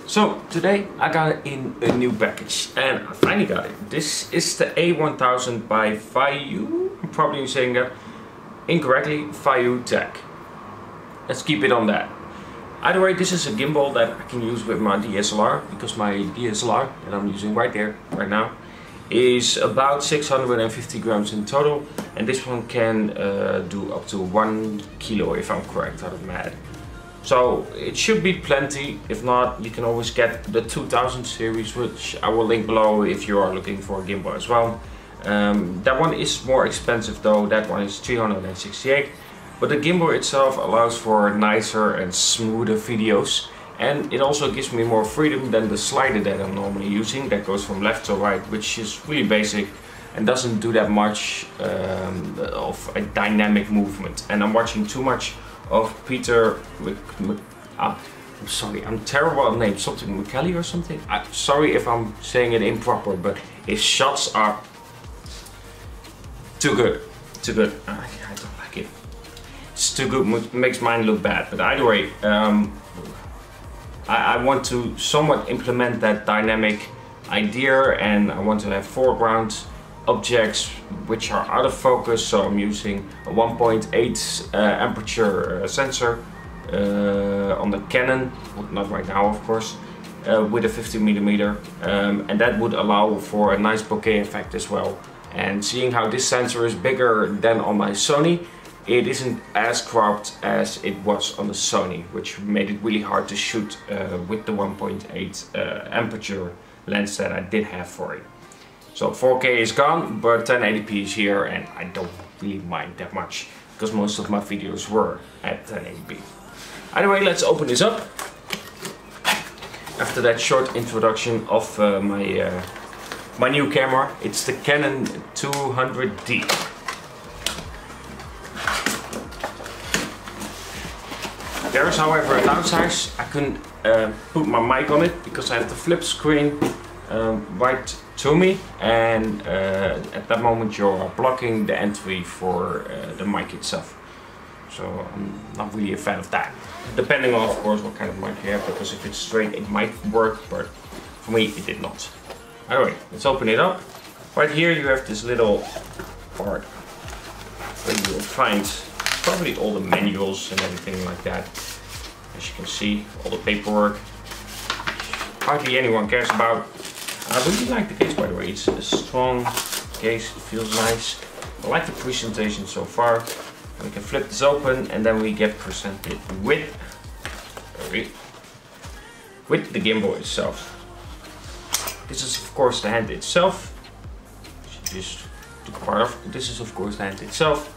So today I got in a new package and I finally got it. This is the A1000 by Feiyu. I'm probably saying that incorrectly. Feiyu tech. Let's keep it on that. Either way, this is a gimbal that I can use with my DSLR, because my DSLR that I'm using right now is about 650 grams in total, and this one can do up to 1 kilo if I'm correct out of my head. So it should be plenty. If not, you can always get the 2000 series, which I will link below if you are looking for a gimbal as well. That one is more expensive though. That one is 368. But the gimbal itself allows for nicer and smoother videos, and it also gives me more freedom than the slider that I'm normally using, that goes from left to right, which is really basic and doesn't do that much of a dynamic movement. And I'm watching too much of Peter I'm sorry, I'm terrible at names, something McKelly or something. Sorry if I'm saying it improper, but his shots are too good. Too good. I don't like it. It's too good, makes mine look bad. But either way, I want to somewhat implement that dynamic idea, and I want to have foreground objects which are out of focus, so I'm using a 1.8 aperture sensor on the Canon, not right now of course, with a 50mm, and that would allow for a nice bokeh effect as well. And seeing how this sensor is bigger than on my Sony, it isn't as cropped as it was on the Sony, which made it really hard to shoot with the 1.8 aperture lens that I did have for it. So 4K is gone, but 1080p is here, and I don't really mind that much because most of my videos were at 1080p. Anyway, let's open this up. After that short introduction of my new camera, it's the Canon 200D. There is, however, a downside. I couldn't put my mic on it because I have the flip screen right to me, and at that moment you're blocking the entry for the mic itself. So I'm not really a fan of that. Depending on, of course, what kind of mic you have, because if it's straight it might work, but for me it did not. Anyway, let's open it up. Right here you have this little part where you will find probably all the manuals and everything like that. As you can see, all the paperwork. Hardly anyone cares about. I really like the case, by the way. It's a strong case, it feels nice. I like the presentation so far. We can flip this open and then we get presented with the gimbal itself. This is of course the hand itself. Just took part of. This is of course the hand itself.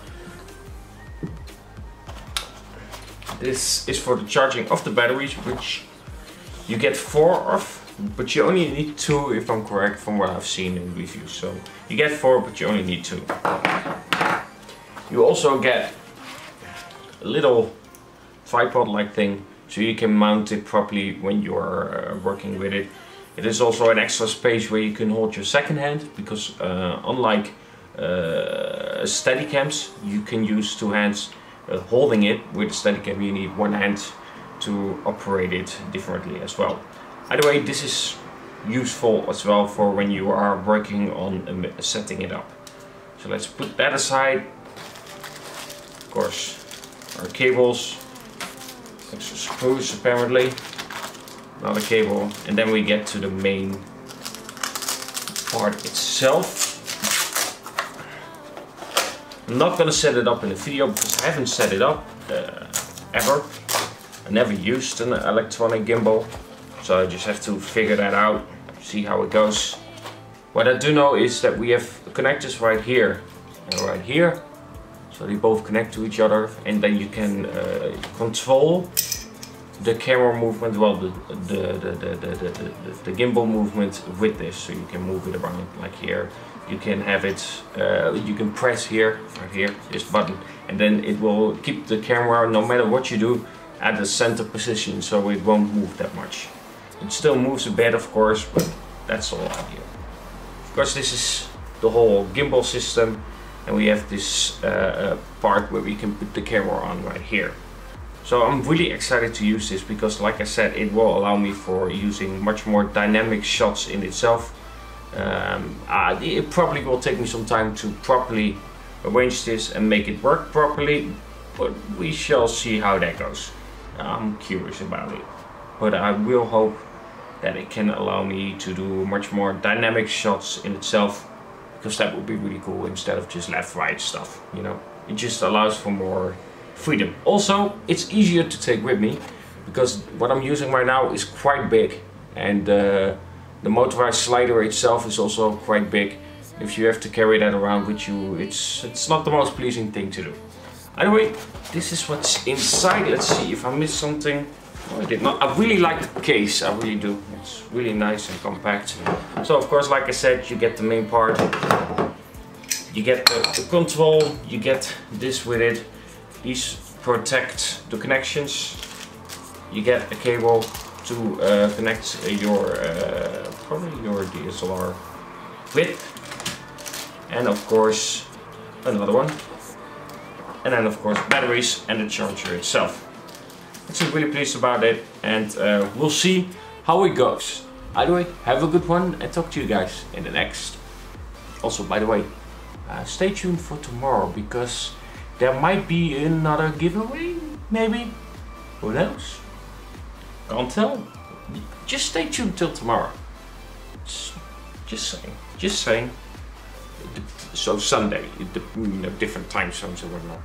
This is for the charging of the batteries, which you get 4 of. But you only need 2 if I'm correct from what I've seen in reviews. So you get 4 but you only need 2. You also get a little tripod like thing so you can mount it properly when you are working with it. It is also an extra space where you can hold your second hand, because unlike Steadicams, you can use 2 hands holding it. With a Steadicam you need 1 hand to operate it differently as well. Either way, this is useful as well for when you are working on setting it up. So let's put that aside. Of course, our cables, extra screws apparently, another cable, and then we get to the main part itself. I'm not gonna set it up in a video because I haven't set it up ever. I never used an electronic gimbal. So I just have to figure that out, see how it goes. What I do know is that we have connectors right here and right here. So they both connect to each other, and then you can control the camera movement, well the gimbal movement with this. So you can move it around like here. You can have it, you can press here, right here, this button, and then it will keep the camera, no matter what you do, at the center position, so it won't move that much. It still moves a bit, of course, but that's all ideal. Of course, this is the whole gimbal system, and we have this part where we can put the camera on right here. So I'm really excited to use this because, like I said, it will allow me for using much more dynamic shots in itself. It probably will take me some time to properly arrange this and make it work properly, but we shall see how that goes. I'm curious about it, but I will hope that it can allow me to do much more dynamic shots in itself, because that would be really cool instead of just left-right stuff, you know. It just allows for more freedom. Also, it's easier to take with me because what I'm using right now is quite big, and the motorized slider itself is also quite big. If you have to carry that around with you, it's not the most pleasing thing to do. Anyway, this is what's inside. Let's see if I missed something. Oh, I did not. I really like the case, I really do. It's really nice and compact. So of course, like I said, you get the main part. You get the control, you get this with it. These protect the connections. You get a cable to connect your probably your DSLR with, and of course another one, and then of course batteries and the charger itself. I'm really pleased about it, and we'll see how it goes. Anyway, have a good one and talk to you guys in the next. Also, by the way, stay tuned for tomorrow because there might be another giveaway, maybe. Who knows? Can't tell. Just stay tuned till tomorrow. Just saying. So Sunday, you know, different time zones and whatnot.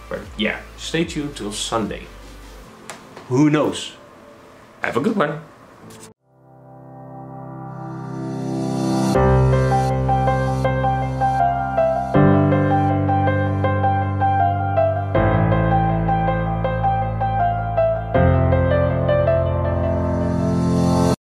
But yeah, stay tuned till Sunday. Who knows? Have a good one.